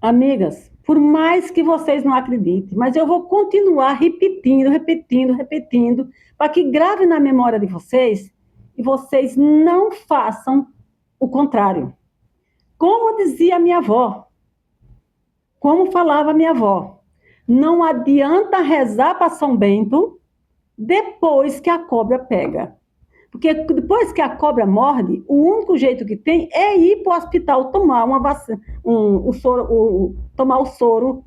Amigas, por mais que vocês não acreditem, mas eu vou continuar repetindo, repetindo, repetindo, para que grave na memória de vocês e vocês não façam o contrário. Como dizia minha avó, como falava minha avó, não adianta rezar para São Bento depois que a cobra pega. Porque depois que a cobra morde, o único jeito que tem é ir para o hospital tomar uma vacina, o soro, tomar o soro,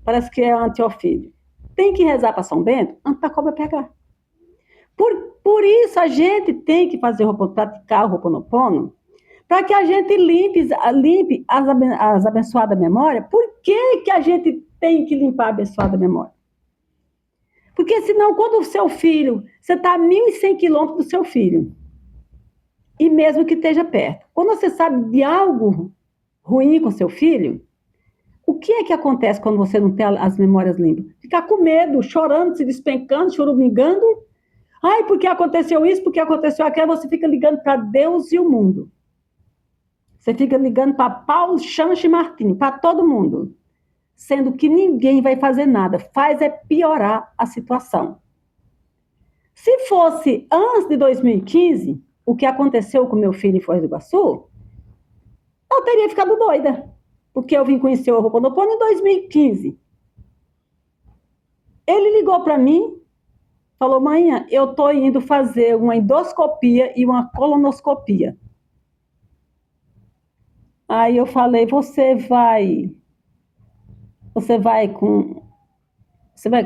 parece que é antiofídio. Tem que rezar para São Bento antes da cobra pegar. Por isso a gente tem que fazer praticar o Ho'oponopono, para que a gente limpe as abençoadas memórias. Por que a gente tem que limpar a abençoada memória? Porque senão, quando o seu filho, você está a 1.100 quilômetros do seu filho, e mesmo que esteja perto, quando você sabe de algo ruim com seu filho, o que é que acontece quando você não tem as memórias limpas? Ficar com medo, chorando, se despencando, chorumingando. Ai, porque aconteceu isso, porque aconteceu aquilo, você fica ligando para Deus e o mundo. Você fica ligando para Paulo, Chanche e Martim, para todo mundo. Sendo que ninguém vai fazer nada. Faz é piorar a situação. Se fosse antes de 2015, o que aconteceu com meu filho em Foz do Iguaçu, eu teria ficado doida. Porque eu vim conhecer o Ho'oponopono em 2015. Ele ligou para mim, falou, mãe, eu estou indo fazer uma endoscopia e uma colonoscopia. Aí eu falei, você vai com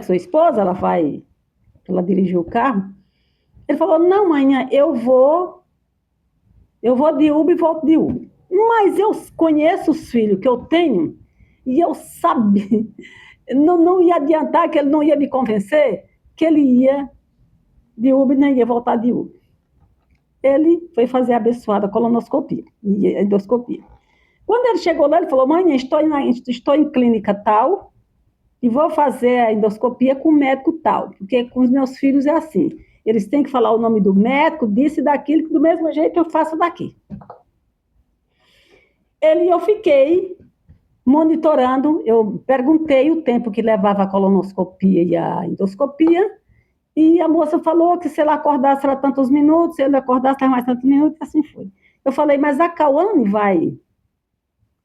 sua esposa? Ela dirigiu o carro. Ele falou, não, mãe, eu vou de Uber e volto de Uber. Mas eu conheço os filhos que eu tenho e eu sabia, não ia adiantar, que ele não ia me convencer que ele ia de Uber e nem ia voltar de Uber. Ele foi fazer a abençoada colonoscopia e a endoscopia. Quando ele chegou lá, ele falou, mãe, estou em clínica tal e vou fazer a endoscopia com o médico tal, porque com os meus filhos é assim, eles têm que falar o nome do médico, disso e daquilo, que do mesmo jeito eu faço daqui. Eu fiquei monitorando, eu perguntei o tempo que levava a colonoscopia e a endoscopia, e a moça falou que se ela acordasse era tantos minutos, se ele acordasse era mais tantos minutos, e assim foi. Eu falei, mas a Cauane vai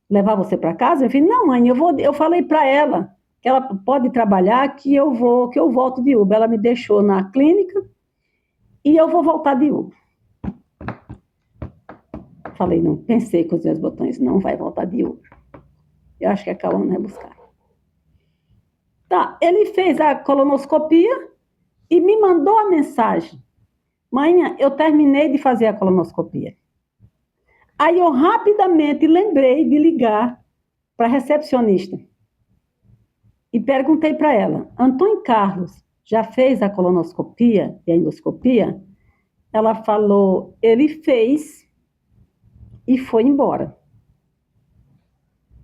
levar você para casa? Eu falei, não, mãe, eu falei para ela que ela pode trabalhar, que eu volto de Uber. Ela me deixou na clínica e eu vou voltar de Uber. Falei, não, pensei com os meus botões, não vai voltar de Uber. Eu acho que a Cauane vai buscar. Tá, ele fez a colonoscopia e me mandou a mensagem. Mãe, eu terminei de fazer a colonoscopia. Aí eu rapidamente lembrei de ligar para a recepcionista e perguntei para ela, Antônio Carlos já fez a colonoscopia e a endoscopia? Ela falou, ele fez e foi embora.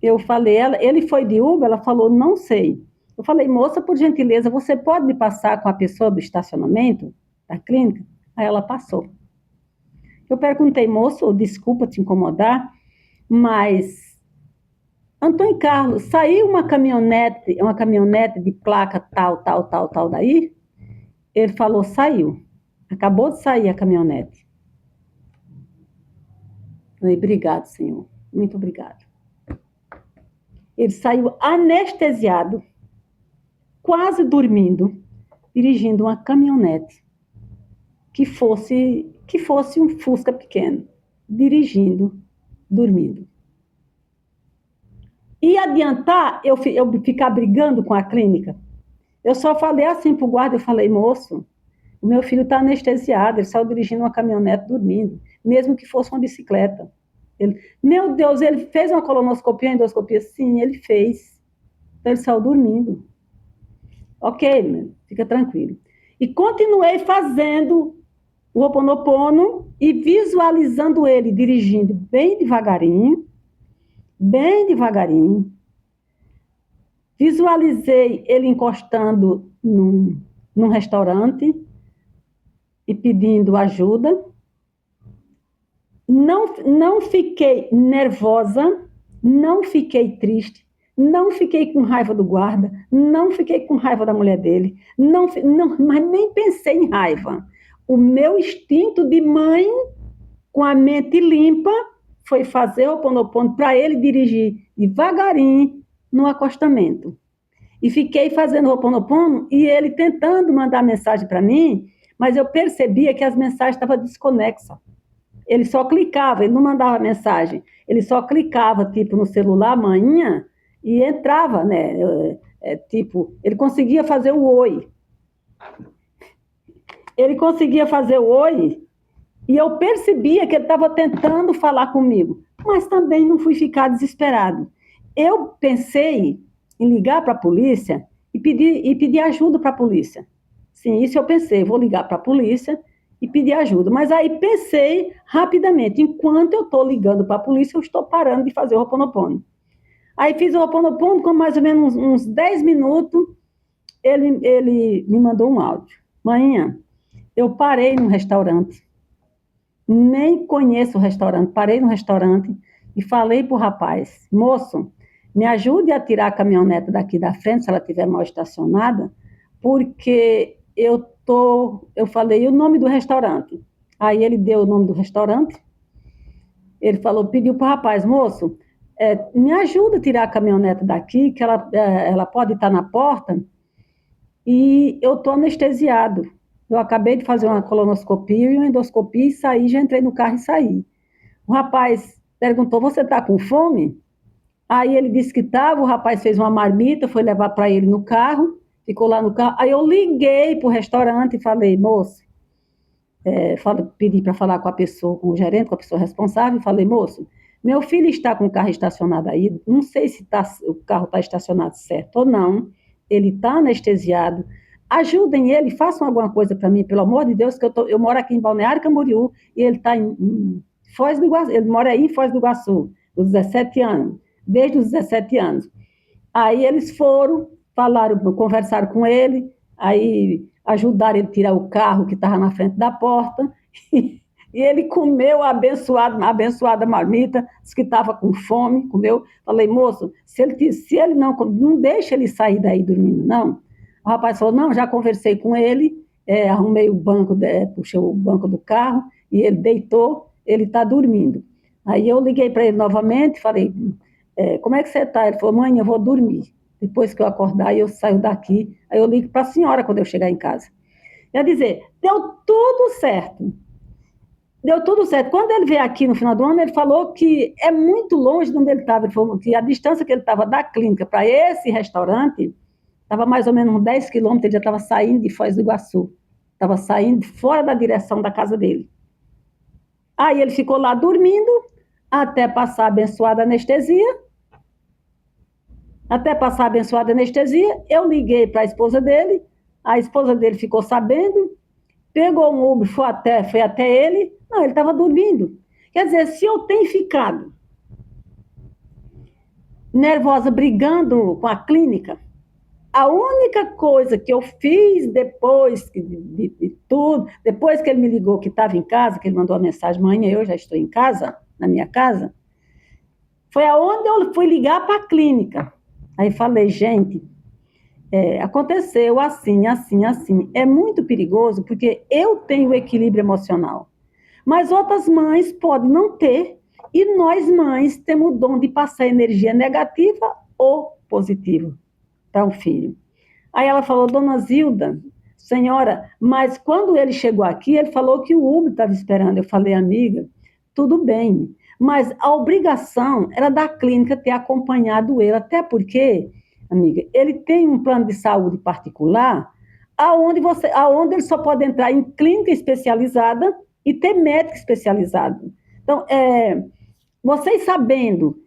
Eu falei, ele foi de Uber? Ela falou, não sei. Eu falei, moça, por gentileza, você pode me passar com a pessoa do estacionamento da clínica? Aí ela passou. Eu perguntei, moço, desculpa te incomodar, mas Antônio Carlos, saiu uma caminhonete de placa tal daí? Ele falou, saiu. Acabou de sair a caminhonete. Eu falei, obrigado, senhor. Muito obrigado. Ele saiu anestesiado, quase dormindo, dirigindo uma caminhonete que fosse um Fusca pequeno, dirigindo, dormindo. E adiantar eu ficar brigando com a clínica? Eu só falei assim para o guarda, eu falei, moço, o meu filho está anestesiado, ele saiu dirigindo uma caminhonete dormindo, mesmo que fosse uma bicicleta. Meu Deus, ele fez uma colonoscopia, uma endoscopia? Sim, ele fez. Então ele saiu dormindo. Ok, fica tranquilo. E continuei fazendo o Ho'oponopono e visualizando ele dirigindo bem devagarinho, Visualizei ele encostando num restaurante e pedindo ajuda. Não fiquei nervosa, não fiquei triste, Não fiquei com raiva do guarda, não fiquei com raiva da mulher dele, não, mas nem pensei em raiva. O meu instinto de mãe, com a mente limpa, foi fazer o Ho'oponopono para ele dirigir devagarinho no acostamento. E fiquei fazendo o Ho'oponopono e ele tentando mandar mensagem para mim, mas eu percebia que as mensagens estavam desconexas. Ele só clicava, ele não mandava mensagem, ele só clicava, tipo, no celular, manhã, e entrava, né? Tipo, ele conseguia fazer o oi. Ele conseguia fazer o oi, e eu percebia que ele estava tentando falar comigo, mas também não fui ficar desesperado. Eu pensei em ligar para a polícia e pedir ajuda para a polícia. Sim, isso eu pensei, vou ligar para a polícia e pedir ajuda. Mas aí pensei rapidamente, enquanto eu estou ligando para a polícia, eu estou parando de fazer o Ho'oponopono. Aí fiz o Ho'oponopono, com mais ou menos uns 10 minutos, ele me mandou um áudio. Manhã, eu parei num restaurante, nem conheço o restaurante, parei no restaurante e falei para o rapaz, moço, me ajude a tirar a caminhonete daqui da frente, se ela estiver mal estacionada, porque eu falei o nome do restaurante. Aí ele deu o nome do restaurante, ele falou, pediu para o rapaz, moço, me ajuda a tirar a caminhonete daqui, que ela pode estar na porta, e eu estou anestesiado. Eu acabei de fazer uma colonoscopia e uma endoscopia e saí, já entrei no carro e saí. O rapaz perguntou, você está com fome? Aí ele disse que estava, o rapaz fez uma marmita, foi levar para ele no carro, ficou lá no carro. Aí eu liguei para o restaurante e falei, moço, pedi para falar com a pessoa, com o gerente, com a pessoa responsável, e falei, moço, meu filho está com o carro estacionado aí, não sei se o carro está estacionado certo ou não, ele está anestesiado, ajudem ele, façam alguma coisa para mim, pelo amor de Deus, que eu moro aqui em Balneário Camboriú, e ele está em Foz do Iguaçu, ele mora aí em Foz do Iguaçu, os 17 anos, desde os 17 anos. Aí eles foram, falaram, conversaram com ele, aí ajudaram ele a tirar o carro que estava na frente da porta, e ele comeu a abençoada marmita, disse que estava com fome, comeu. Falei, moço, se ele não deixa ele sair daí dormindo, não. O rapaz falou, não, já conversei com ele, arrumei o banco, puxei o banco do carro, e ele deitou, ele está dormindo. Aí eu liguei para ele novamente, falei, como é que você está? Ele falou, mãe, eu vou dormir. Depois que eu acordar, eu saio daqui. Aí eu ligo para a senhora quando eu chegar em casa. Quer dizer, deu tudo certo. Deu tudo certo. Quando ele veio aqui no final do ano, ele falou que é muito longe de onde ele estava. Ele falou que a distância que ele estava da clínica para esse restaurante estava mais ou menos uns 10 quilômetros. Ele já estava saindo de Foz do Iguaçu. Estava saindo fora da direção da casa dele. Aí ele ficou lá dormindo até passar a abençoada anestesia. Até passar a abençoada anestesia, eu liguei para a esposa dele ficou sabendo, pegou um Uber, foi até ele, não, ele estava dormindo. Quer dizer, se eu tenho ficado nervosa, brigando com a clínica, a única coisa que eu fiz depois de tudo, depois que ele me ligou que estava em casa, que ele mandou a mensagem, mãe, eu já estou em casa, na minha casa, foi aonde eu fui ligar para a clínica. Aí falei, gente, aconteceu assim, assim, assim. É muito perigoso porque eu tenho equilíbrio emocional, mas outras mães podem não ter, e nós mães temos o dom de passar energia negativa ou positiva para o filho. Aí ela falou, dona Zilda, senhora, mas quando ele chegou aqui, ele falou que o Uber estava esperando. Eu falei, amiga, tudo bem, mas a obrigação era da clínica ter acompanhado ele, até porque, amiga, ele tem um plano de saúde particular, aonde ele só pode entrar em clínica especializada e ter médico especializado. Então, vocês sabendo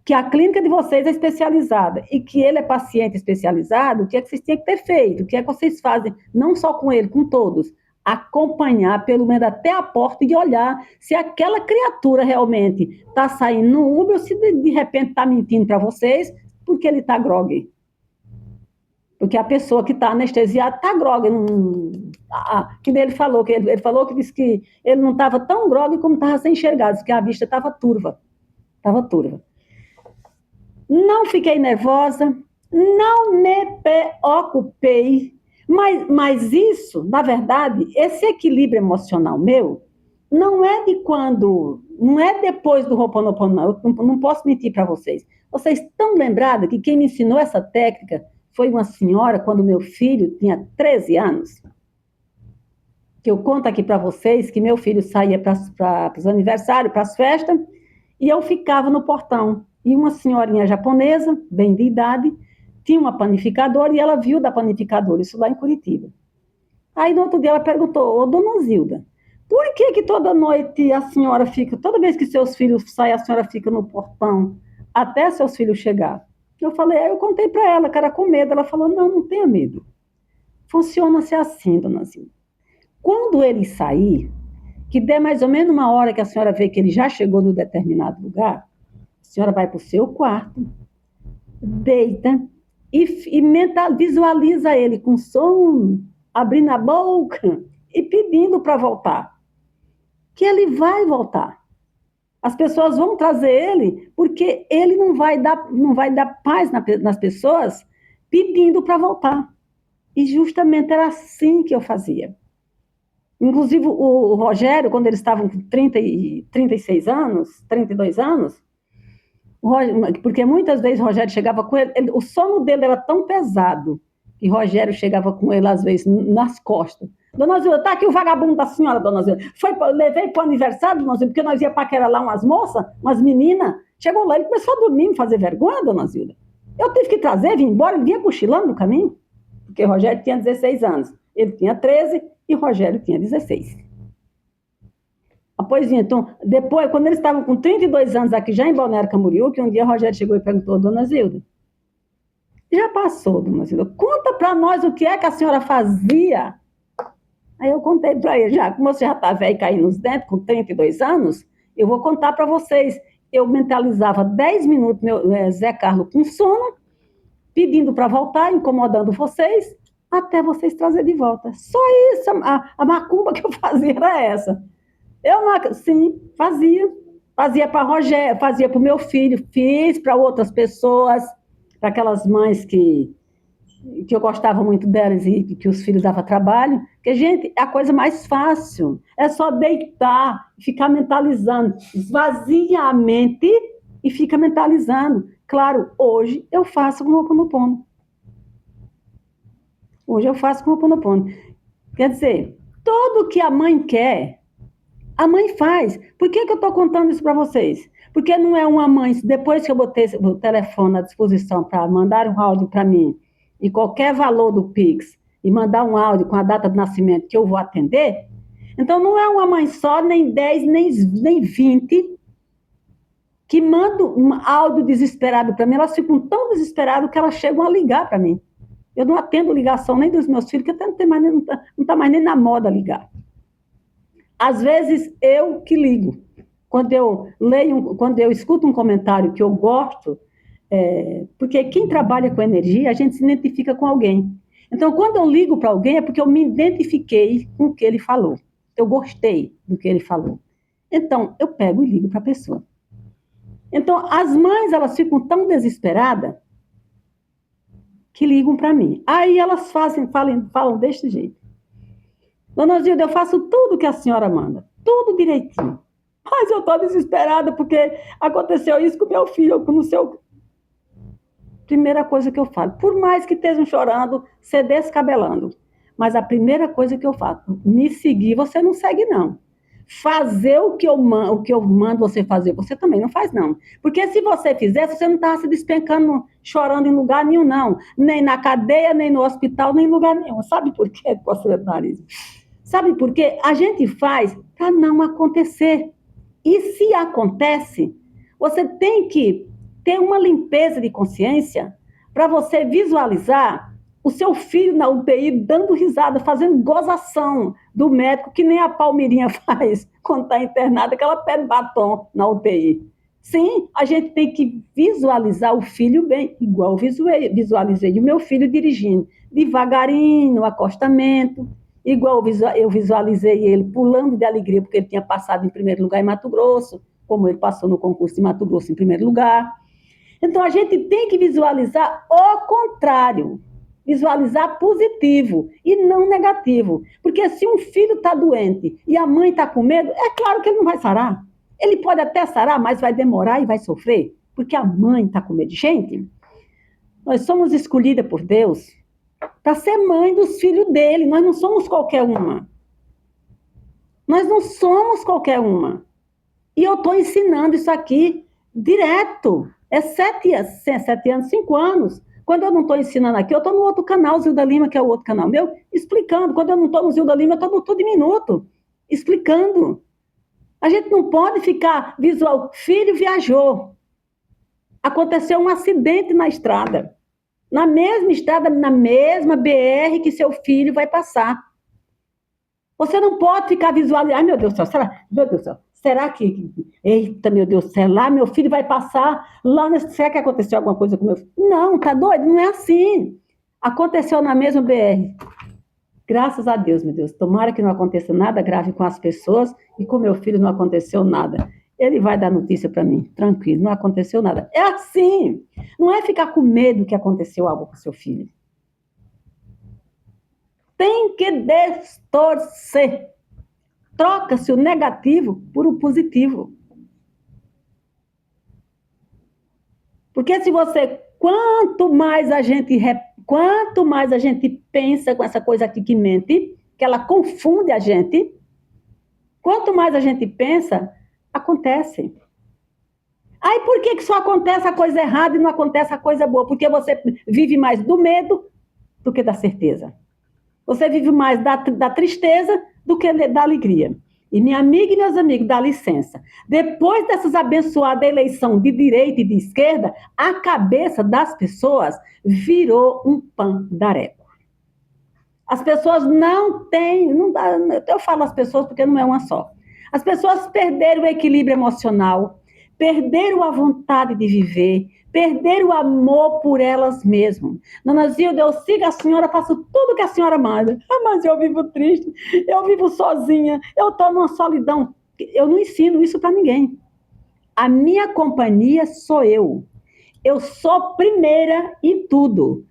que a clínica de vocês é especializada e que ele é paciente especializado, o que é que vocês têm que ter feito? O que é que vocês fazem, não só com ele, com todos? Acompanhar, pelo menos até a porta e olhar se aquela criatura realmente está saindo no Uber ou se de repente está mentindo para vocês porque ele está grogue. Porque a pessoa que está anestesiada está grogue. Que ele falou, ele falou que disse que ele não estava tão grogue como estava sem enxergar, que a vista estava turva. Estava turva. Não fiquei nervosa, não me preocupei, mas isso, na verdade, esse equilíbrio emocional meu, não é de quando, não é depois do Ho'oponopono, não. Eu não posso mentir para vocês. Vocês estão lembrados que quem me ensinou essa técnica foi uma senhora quando meu filho tinha 13 anos? Que eu conto aqui para vocês que meu filho saía para os aniversários, para as festas, e eu ficava no portão. E uma senhorinha japonesa, bem de idade, tinha uma panificadora e ela viu da panificadora, isso lá em Curitiba. Aí no outro dia ela perguntou, ô dona Zilda, por que que toda noite a senhora fica, toda vez que seus filhos saem, a senhora fica no portão até seus filhos chegar? Eu falei, aí eu contei para ela que era com medo. Ela falou, não, não tenha medo. Funciona-se assim, dona Zilda. Quando ele sair, que der mais ou menos uma hora que a senhora vê que ele já chegou no determinado lugar, a senhora vai para o seu quarto, deita e visualiza ele com som, abrindo a boca e pedindo para voltar. Que ele vai voltar. As pessoas vão trazer ele porque ele não vai dar paz nas pessoas pedindo para voltar. E justamente era assim que eu fazia. Inclusive, o Rogério, quando eles estavam com 36 anos, 32 anos, porque muitas vezes o Rogério chegava com ele, o sono dele era tão pesado que Rogério chegava com ele, às vezes, nas costas. Dona Zilda, tá aqui o vagabundo da senhora, dona Zilda. Levei para o aniversário, dona Zilda, porque nós ia paquerar lá umas moças, umas meninas. Chegou lá, ele começou a dormir, me fazer vergonha, dona Zilda. Eu tive que trazer, vim embora, ele vinha cochilando no caminho, porque Rogério tinha 16 anos. Ele tinha 13 e Rogério tinha 16. Pois então, depois, quando eles estavam com 32 anos aqui, já em Balneário Camboriú, que um dia Rogério chegou e perguntou, dona Zilda, já passou, dona Zilda, conta para nós o que é que a senhora fazia. Aí eu contei para ele, já, como você já está velho caindo nos dentes, com 32 anos, eu vou contar para vocês. Eu mentalizava 10 minutos, Zé Carlos com sono, pedindo para voltar, incomodando vocês, até vocês trazerem de volta. Só isso, a macumba que eu fazia era essa. Sim, fazia para Rogério, fazia para o meu filho, fiz para outras pessoas, para aquelas mães que eu gostava muito delas e que os filhos davam trabalho, porque, gente, é a coisa mais fácil, é só deitar, ficar mentalizando, esvazia a mente e fica mentalizando. Claro, hoje eu faço com o Ho'oponopono. Hoje eu faço com o Ho'oponopono. Quer dizer, tudo que a mãe quer, a mãe faz. Por que eu estou contando isso para vocês? Porque não é uma mãe, depois que eu botei o telefone à disposição para mandar um áudio para mim, e qualquer valor do Pix, e mandar um áudio com a data de nascimento que eu vou atender, então não é uma mãe só, nem 10, nem 20, que manda um áudio desesperado para mim. Elas ficam tão desesperadas que elas chegam a ligar para mim. Eu não atendo ligação nem dos meus filhos, que até não está mais nem na moda ligar. Às vezes, eu que ligo. Quando eu escuto um comentário que eu gosto, porque quem trabalha com energia, a gente se identifica com alguém. Então, quando eu ligo para alguém, é porque eu me identifiquei com o que ele falou. Eu gostei do que ele falou. Então, eu pego e ligo para a pessoa. Então, as mães, elas ficam tão desesperadas que ligam para mim. Aí elas falam deste jeito. Dona Zilda, eu faço tudo que a senhora manda, tudo direitinho. Mas eu estou desesperada porque aconteceu isso com meu filho, com o seu... Primeira coisa que eu falo, por mais que estejam chorando, se descabelando, mas a primeira coisa que eu faço, me seguir, você não segue não. Fazer o que eu mando você fazer, você também não faz não. Porque se você fizesse, você não estava se despencando, chorando em lugar nenhum não. Nem na cadeia, nem no hospital, nem em lugar nenhum. Sabe por quê, coceira do nariz? Sabe por quê? A gente faz para não acontecer. E se acontece, você tem que ter uma limpeza de consciência para você visualizar o seu filho na UTI dando risada, fazendo gozação do médico, que nem a Palmeirinha faz quando está internada, que ela pede batom na UTI. Sim, a gente tem que visualizar o filho bem, igual eu visualizei o meu filho dirigindo, devagarinho, no acostamento, igual eu visualizei ele pulando de alegria, porque ele tinha passado em primeiro lugar em Mato Grosso, como ele passou no concurso de Mato Grosso em primeiro lugar. Então, a gente tem que visualizar o contrário. Visualizar positivo e não negativo. Porque se um filho está doente e a mãe está com medo, é claro que ele não vai sarar. Ele pode até sarar, mas vai demorar e vai sofrer. Porque a mãe está com medo. Gente, nós somos escolhidas por Deus para ser mãe dos filhos dele. Nós não somos qualquer uma. Nós não somos qualquer uma. E eu estou ensinando isso aqui direto. É 7 anos, 5 anos. Quando eu não estou ensinando aqui, eu estou no outro canal, Zilda Lima, que é o outro canal meu, explicando. Quando eu não estou no Zilda Lima, eu estou no Tudo em Minuto, explicando. A gente não pode ficar visual. Filho viajou. Aconteceu um acidente na estrada. Na mesma estrada, na mesma BR que seu filho vai passar. Você não pode ficar visualizando. Ai, meu Deus do céu, será? Meu Deus do céu. Será que, eita, meu Deus do céu, lá meu filho vai passar, lá, será que aconteceu alguma coisa com meu filho? Não, tá doido? Não é assim. Aconteceu na mesma BR. Graças a Deus, meu Deus. Tomara que não aconteça nada grave com as pessoas e com meu filho não aconteceu nada. Ele vai dar notícia para mim, tranquilo, não aconteceu nada. É assim. Não é ficar com medo que aconteceu algo com seu filho. Tem que distorcer. Troca-se o negativo por o positivo. Porque se você, quanto mais a gente pensa com essa coisa aqui que mente, que ela confunde a gente, quanto mais a gente pensa, acontece. Aí por que só acontece a coisa errada e não acontece a coisa boa? Porque você vive mais do medo do que da certeza. Você vive mais da tristeza do que da alegria. E minha amiga e meus amigos, dá licença. Depois dessas abençoadas eleições de direita e de esquerda, a cabeça das pessoas virou um pandareco. As pessoas não têm, não dá, eu falo as pessoas porque não é uma só. As pessoas perderam o equilíbrio emocional, perderam a vontade de viver, perderam o amor por elas mesmas. Dona Zilda, eu sigo a senhora, faço tudo que a senhora manda. Ah, mas eu vivo triste, eu vivo sozinha, eu estou numa solidão. Eu não ensino isso para ninguém. A minha companhia sou eu. Eu sou primeira em tudo.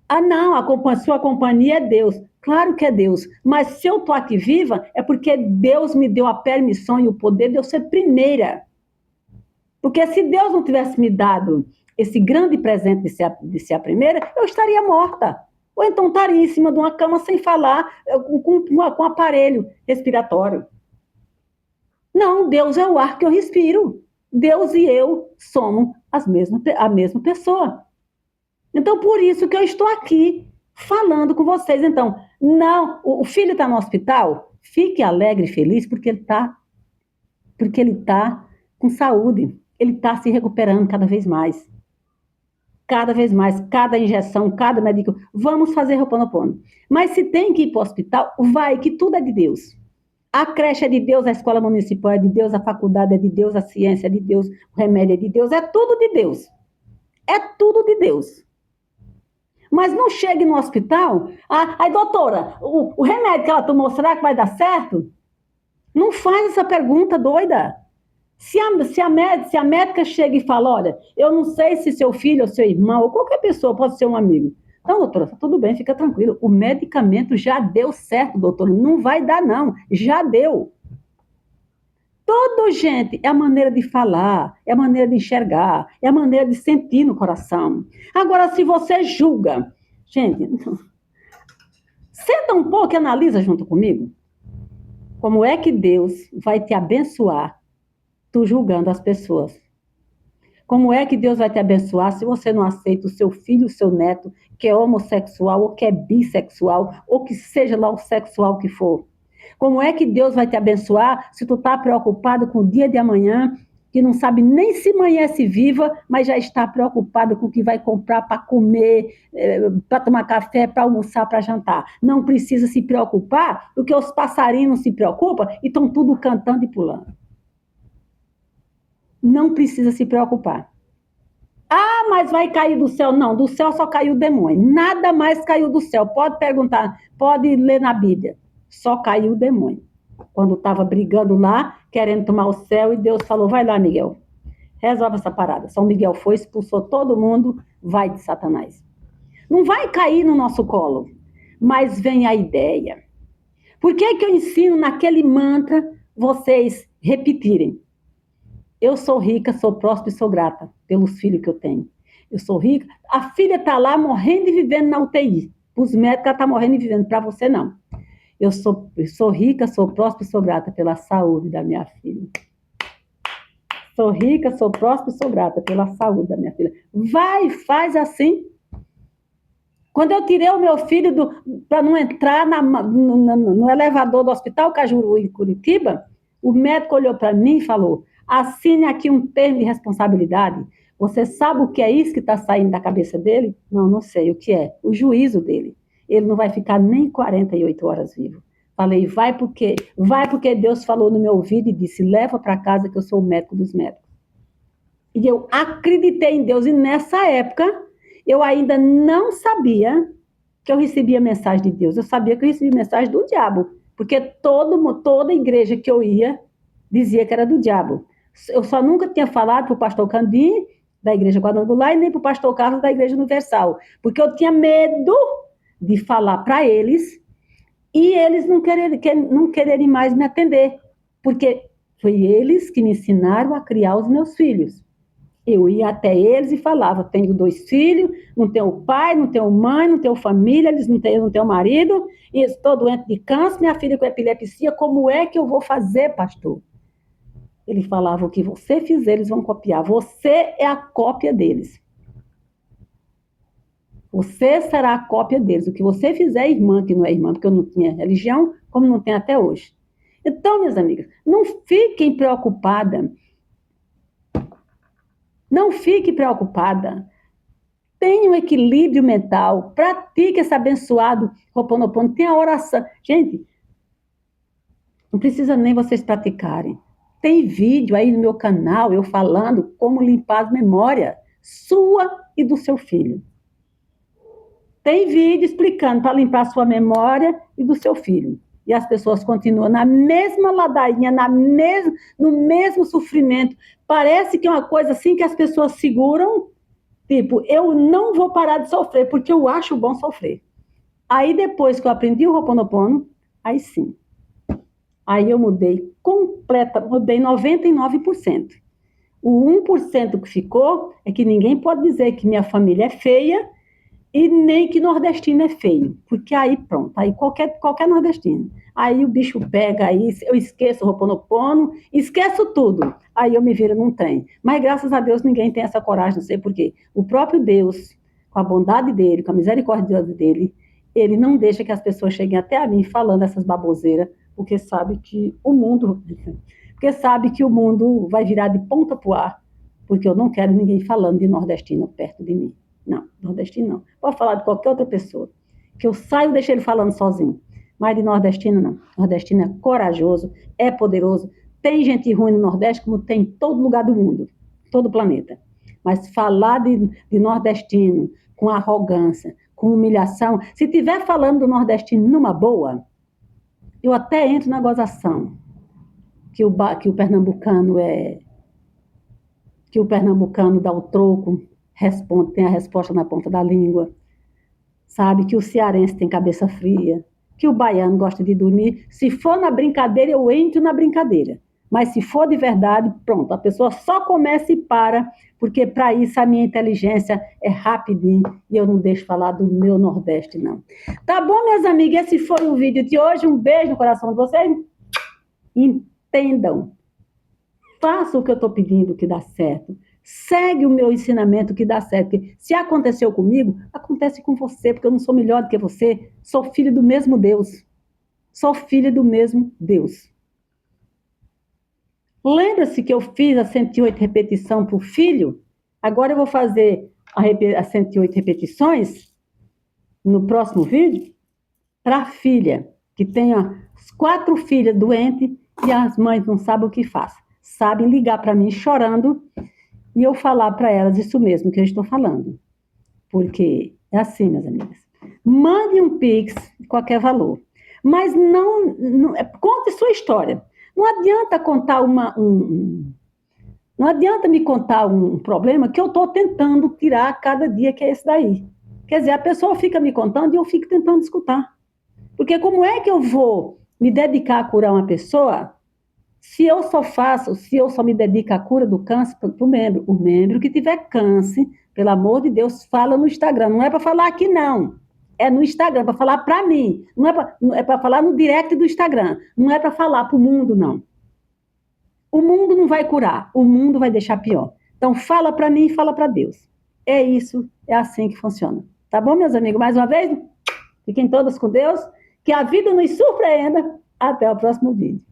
Ah, não, a sua companhia é Deus. Claro que é Deus. Mas se eu estou aqui viva, é porque Deus me deu a permissão e o poder de eu ser primeira. Porque se Deus não tivesse me dado esse grande presente de ser a primeira, eu estaria morta. Ou então estaria em cima de uma cama sem falar, com aparelho respiratório. Não, Deus é o ar que eu respiro. Deus e eu somos a mesma pessoa. Então, por isso que eu estou aqui falando com vocês. Então, não, o filho está no hospital, fique alegre e feliz porque ele está com saúde. Ele está se recuperando cada vez mais. Cada vez mais, cada injeção, cada médico. Vamos fazer Ho'oponopono. Mas se tem que ir para o hospital, vai, que tudo é de Deus. A creche é de Deus, a escola municipal é de Deus, a faculdade é de Deus, a ciência é de Deus, o remédio é de Deus, é tudo de Deus. É tudo de Deus. Mas não chegue no hospital, aí doutora, o remédio que ela tomou, será que vai dar certo? Não faz essa pergunta doida. Se a médica chega e fala, olha, eu não sei se seu filho ou seu irmão, ou qualquer pessoa, pode ser um amigo. Então, doutora, tá tudo bem, fica tranquilo. O medicamento já deu certo, doutora. Não vai dar, não. Já deu. Todo, gente, é a maneira de falar, é a maneira de enxergar, é a maneira de sentir no coração. Agora, se você julga, gente, senta um pouco e analisa junto comigo. Como é que Deus vai te abençoar tu julgando as pessoas? Como é que Deus vai te abençoar se você não aceita o seu filho, o seu neto, que é homossexual, ou que é bissexual, ou que seja lá o sexual que for? Como é que Deus vai te abençoar se tu está preocupado com o dia de amanhã, que não sabe nem se amanhece viva, mas já está preocupado com o que vai comprar para comer, para tomar café, para almoçar, para jantar? Não precisa se preocupar, porque os passarinhos não se preocupam e estão tudo cantando e pulando. Não precisa se preocupar. Ah, mas vai cair do céu? Não, do céu só caiu o demônio. Nada mais caiu do céu. Pode perguntar, pode ler na Bíblia. Só caiu o demônio. Quando estava brigando lá, querendo tomar o céu, e Deus falou, vai lá, Miguel. Resolve essa parada. São Miguel foi, expulsou todo mundo, vai de Satanás. Não vai cair no nosso colo, mas vem a ideia. Por que eu ensino naquele mantra vocês repetirem? Eu sou rica, sou próspera e sou grata pelos filhos que eu tenho. Eu sou rica. A filha está lá morrendo e vivendo na UTI. Os médicos, ela está morrendo e vivendo. Para você, não. Eu sou rica, sou próspera e sou grata pela saúde da minha filha. Sou rica, sou próspera e sou grata pela saúde da minha filha. Vai, faz assim. Quando eu tirei o meu filho para não entrar no elevador do Hospital Cajuru, em Curitiba, o médico olhou para mim e falou: assine aqui um termo de responsabilidade. Você sabe o que é isso que está saindo da cabeça dele? Não, não sei o que é. O juízo dele. Ele não vai ficar nem 48 horas vivo. Falei, vai porque Deus falou no meu ouvido e disse, leva para casa que eu sou o médico dos médicos. E eu acreditei em Deus. E nessa época, eu ainda não sabia que eu recebia mensagem de Deus. Eu sabia que eu recebia mensagem do diabo. Porque toda igreja que eu ia dizia que era do diabo. Eu só nunca tinha falado para o pastor Candim, da igreja quadrangular, e nem para o pastor Carlos, da igreja universal. Porque eu tinha medo de falar para eles e eles não quererem mais me atender. Porque foi eles que me ensinaram a criar os meus filhos. Eu ia até eles e falava, tenho 2 filhos, não tenho pai, não tenho mãe, não tenho família, eles não têm marido, e estou doente de câncer, minha filha com epilepsia, como é que eu vou fazer, pastor? Ele falava, o que você fizer, eles vão copiar. Você é a cópia deles. Você será a cópia deles. O que você fizer, irmã, que não é irmã, porque eu não tinha religião, como não tem até hoje. Então, minhas amigas, não fiquem preocupadas. Não fique preocupada. Tenha um equilíbrio mental. Pratique esse abençoado Ho'oponopono. Tem a oração. Gente, não precisa nem vocês praticarem. Tem vídeo aí no meu canal, eu falando como limpar as memórias sua e do seu filho. Tem vídeo explicando para limpar a sua memória e do seu filho. E as pessoas continuam na mesma ladainha, no mesmo sofrimento. Parece que é uma coisa assim que as pessoas seguram, tipo, eu não vou parar de sofrer, porque eu acho bom sofrer. Aí depois que eu aprendi o Ho'oponopono, aí sim. Aí eu mudei 99%. O 1% que ficou é que ninguém pode dizer que minha família é feia e nem que nordestino é feio. Porque aí pronto, aí qualquer nordestino. Aí o bicho pega, aí eu esqueço o Ho'oponopono, esqueço tudo. Aí eu me viro num trem. Mas graças a Deus ninguém tem essa coragem, não sei por quê. O próprio Deus, com a bondade dele, com a misericórdia dele, ele não deixa que as pessoas cheguem até a mim falando essas baboseiras, porque sabe que o mundo vai virar de ponta pro ar, porque eu não quero ninguém falando de nordestino perto de mim. Não, nordestino não. Pode falar de qualquer outra pessoa, que eu saio e deixo ele falando sozinho. Mas de nordestino não. Nordestino é corajoso, é poderoso. Tem gente ruim no Nordeste, como tem em todo lugar do mundo, todo o planeta. Mas falar de nordestino com arrogância, com humilhação, se estiver falando do nordestino numa boa, eu até entro na gozação, que o pernambucano dá o troco, responde, tem a resposta na ponta da língua, sabe, que o cearense tem cabeça fria, que o baiano gosta de dormir. Se for na brincadeira, eu entro na brincadeira. Mas se for de verdade, pronto, a pessoa só começa e para, porque para isso a minha inteligência é rapidinho e eu não deixo falar do meu Nordeste, não. Tá bom, minhas amigas? Esse foi o vídeo de hoje. Um beijo no coração de vocês. Entendam. Faça o que eu estou pedindo que dá certo. Segue o meu ensinamento que dá certo. Porque se aconteceu comigo, acontece com você, porque eu não sou melhor do que você. Sou filha do mesmo Deus. Sou filha do mesmo Deus. Lembra-se que eu fiz as 108 repetições para o filho? Agora eu vou fazer as 108 repetições no próximo vídeo para a filha, que tem as 4 filhas doentes e as mães não sabem o que faz. Sabem ligar para mim chorando e eu falar para elas isso mesmo que eu estou falando. Porque é assim, minhas amigas. Mande um Pix de qualquer valor. Mas não conte sua história. Não adianta contar Não adianta me contar um problema que eu estou tentando tirar a cada dia, que é esse daí. Quer dizer, a pessoa fica me contando e eu fico tentando escutar. Porque como é que eu vou me dedicar a curar uma pessoa se eu só me dedico à cura do câncer para o membro? O membro que tiver câncer, pelo amor de Deus, fala no Instagram. Não é para falar aqui, não. É no Instagram, para falar para mim. Não é para falar no direct do Instagram. Não é para falar para o mundo, não. O mundo não vai curar, o mundo vai deixar pior. Então, fala para mim e fala para Deus. É isso, é assim que funciona. Tá bom, meus amigos? Mais uma vez, fiquem todos com Deus. Que a vida nos surpreenda. Até o próximo vídeo.